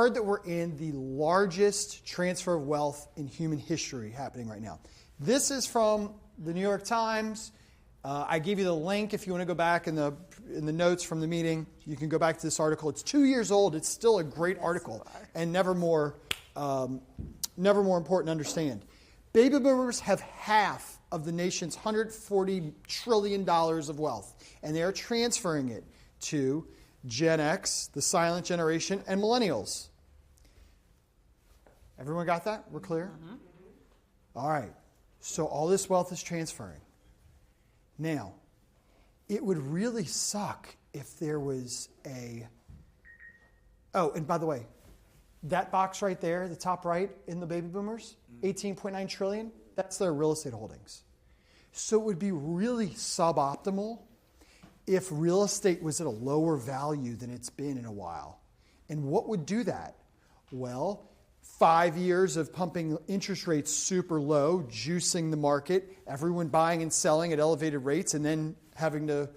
heard that we're in the largest transfer of wealth in human history happening right now. This is from the New York Times. I gave you the link if you want to go back in the notes from the meeting. You can go back to this article. It's 2 years old. It's still a great article and never more important to understand. Baby boomers have half of the nation's $140 trillion of wealth, and they are transferring it to Gen X, the silent generation, and millennials. Everyone got that? We're clear? Mm-hmm. All right. So all this wealth is transferring. Now, it would really suck if there was a... Oh, and by the way, that box right there, the top right in the baby boomers, 18.9 trillion, that's their real estate holdings. So it would be really suboptimal if real estate was at a lower value than it's been in a while. And what would do that? Well, 5 years of pumping interest rates super low, juicing the market, everyone buying and selling at elevated rates, and then having to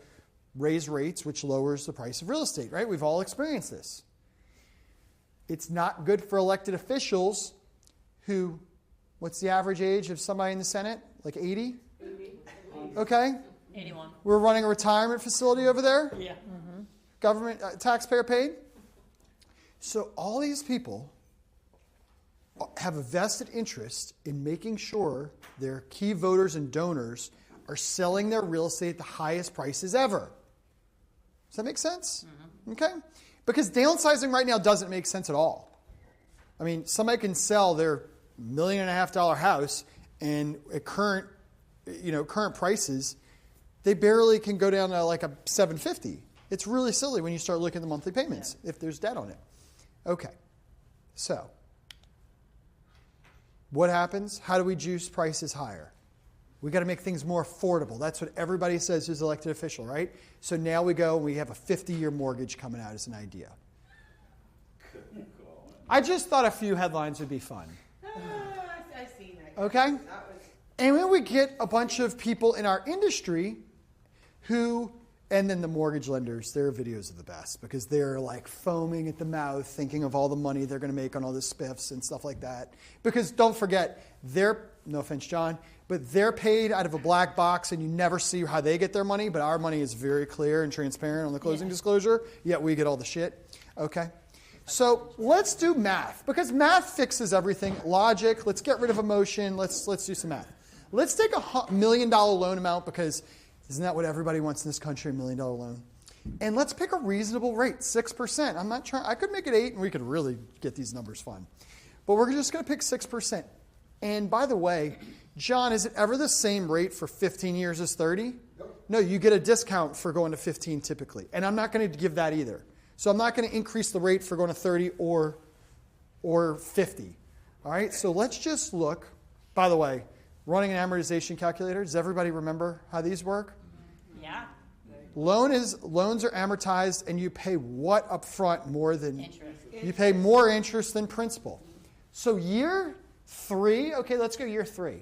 raise rates, which lowers the price of real estate, right? We've all experienced this. It's not good for elected officials who, what's the average age of somebody in the Senate? Like 80? 80. Okay. 81. We're running a retirement facility over there? Yeah. Mm-hmm. Government, taxpayer paid? So all these people have a vested interest in making sure their key voters and donors are selling their real estate at the highest prices ever. Does that make sense? Mm-hmm. Okay? Because downsizing right now doesn't make sense at all. I mean, somebody can sell their $1.5 million house, and at current prices, they barely can go down to like a $750. It's really silly when you start looking at the monthly payments if there's debt on it. Okay, so what happens? How do we juice prices higher? We got to make things more affordable. That's what everybody says who's elected official, right? So now we go and we have a 50-year mortgage coming out as an idea. I just thought a few headlines would be fun. I've seen that. Okay? And then we get a bunch of people in our industry who, and then the mortgage lenders, their videos are the best because they're like foaming at the mouth, thinking of all the money they're going to make on all the spiffs and stuff like that. Because don't forget, no offense, John, but they're paid out of a black box and you never see how they get their money, but our money is very clear and transparent on the closing disclosure, yet we get all the shit. Okay? So let's do math, because math fixes everything. Logic, let's get rid of emotion, let's do some math. Let's take $1 million loan amount, because isn't that what everybody wants in this country, $1 million loan? And let's pick a reasonable rate, 6%. I'm not trying, I could make it 8 and we could really get these numbers fun. But we're just going to pick 6%. And by the way, John, is it ever the same rate for 15 years as 30? No, you get a discount for going to 15 typically. And I'm not going to give that either. So I'm not going to increase the rate for going to 30 or 50. All right, so let's just look. By the way, running an amortization calculator, does everybody remember how these work? Yeah. Loans are amortized, and you pay what up front more than? Interest. You pay more interest than principal. So year 3, okay, let's go year 3.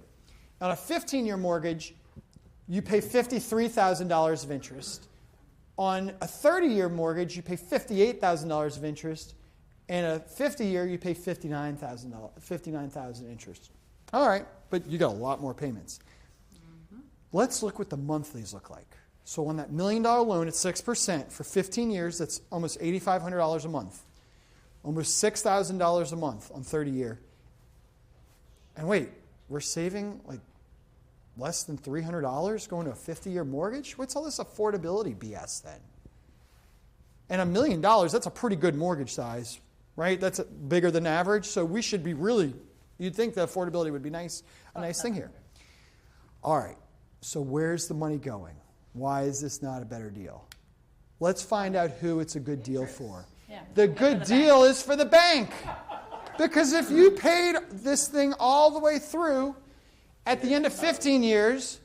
On a 15-year mortgage, you pay $53,000 of interest. On a 30-year mortgage, you pay $58,000 of interest. And a 50-year, you pay $59,000 interest. All right, but you got a lot more payments. Mm-hmm. Let's look what the monthlies look like. So on that $1 million loan at 6% for 15 years, that's almost $8,500 a month. Almost $6,000 a month on 30-year. And wait, we're saving like less than $300 going to a 50-year mortgage? What's all this affordability BS then? And $1 million, that's a pretty good mortgage size, right? That's bigger than average. So we should be really, you'd think the affordability would be nice, a nice thing here. All right, so where's the money going? Why is this not a better deal? Let's find out who it's a good deal for. Yeah. The good deal is for the bank. Because if you paid this thing all the way through, at the end of 15 years,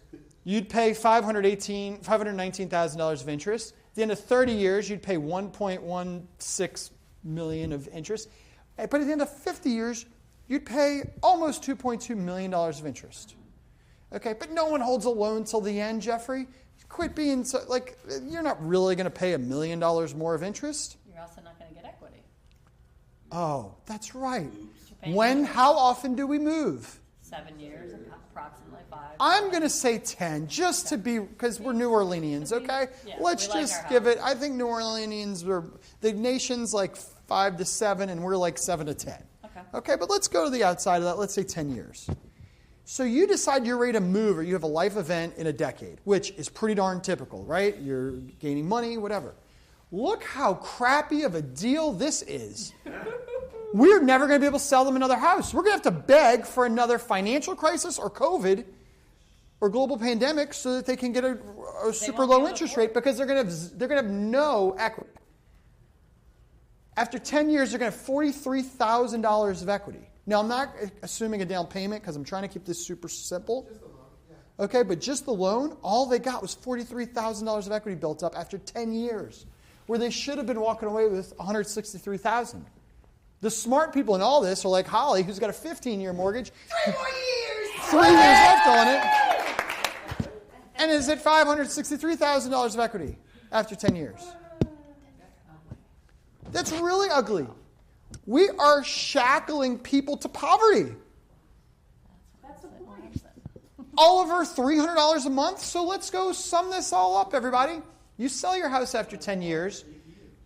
you'd pay $519,000 of interest. At the end of 30 years, you'd pay $1.16 million of interest. But at the end of 50 years, you'd pay almost $2.2 million of interest. Okay, but no one holds a loan till the end, Jeffrey. Quit being so, like, you're not really going to pay $1 million more of interest. You're also not going to get equity. Oh, that's right. paying How often do we move? 7 years, approximately 5. I'm going to say 10, just to be, because we're New Orleanians, okay? Yeah, Let's we like just our give it, house. I think New Orleanians, the nation's like 5 to 7, and we're like 7 to 10. Okay, but let's go to the outside of that. Let's say 10 years. So you decide you're ready to move, or you have a life event in a decade, which is pretty darn typical, right? You're gaining money, whatever. Look how crappy of a deal this is. We're never going to be able to sell them another house. We're going to have to beg for another financial crisis or COVID or global pandemic so that they can get a super low interest rate, because they're going to have no equity. After 10 years, they're going to have $43,000 of equity. Now, I'm not assuming a down payment because I'm trying to keep this super simple. Just the loan, yeah. Okay, but just the loan, all they got was $43,000 of equity built up after 10 years, where they should have been walking away with $163,000. The smart people in all this are like Holly, who's got a 15-year mortgage. 3 more years! 3 years left on it. And is at $563,000 of equity after 10 years. That's really ugly. We are shackling people to poverty. That's the point. All over $300 a month. So let's go sum this all up, everybody. You sell your house after 10 years.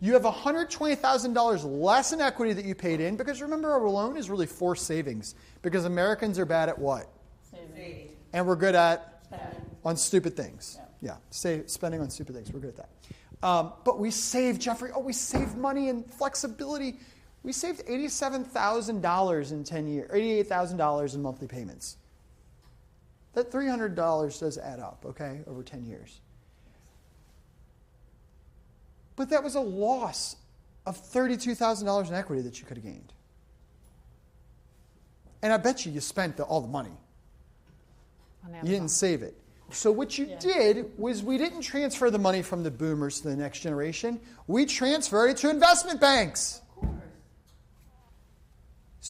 You have $120,000 less in equity that you paid in, because remember, our loan is really forced savings, because Americans are bad at what? Saving. And we're good at? Spending. On stupid things. Yeah, spending on stupid things. We're good at that. But we saved, Jeffrey, we saved money and flexibility. We saved $87,000 in 10 years, $88,000 in monthly payments. That $300 does add up, okay, over 10 years. But that was a loss of $32,000 in equity that you could have gained. And I bet you spent all the money. You didn't save it. So what you did was, we didn't transfer the money from the boomers to the next generation. We transferred it to investment banks.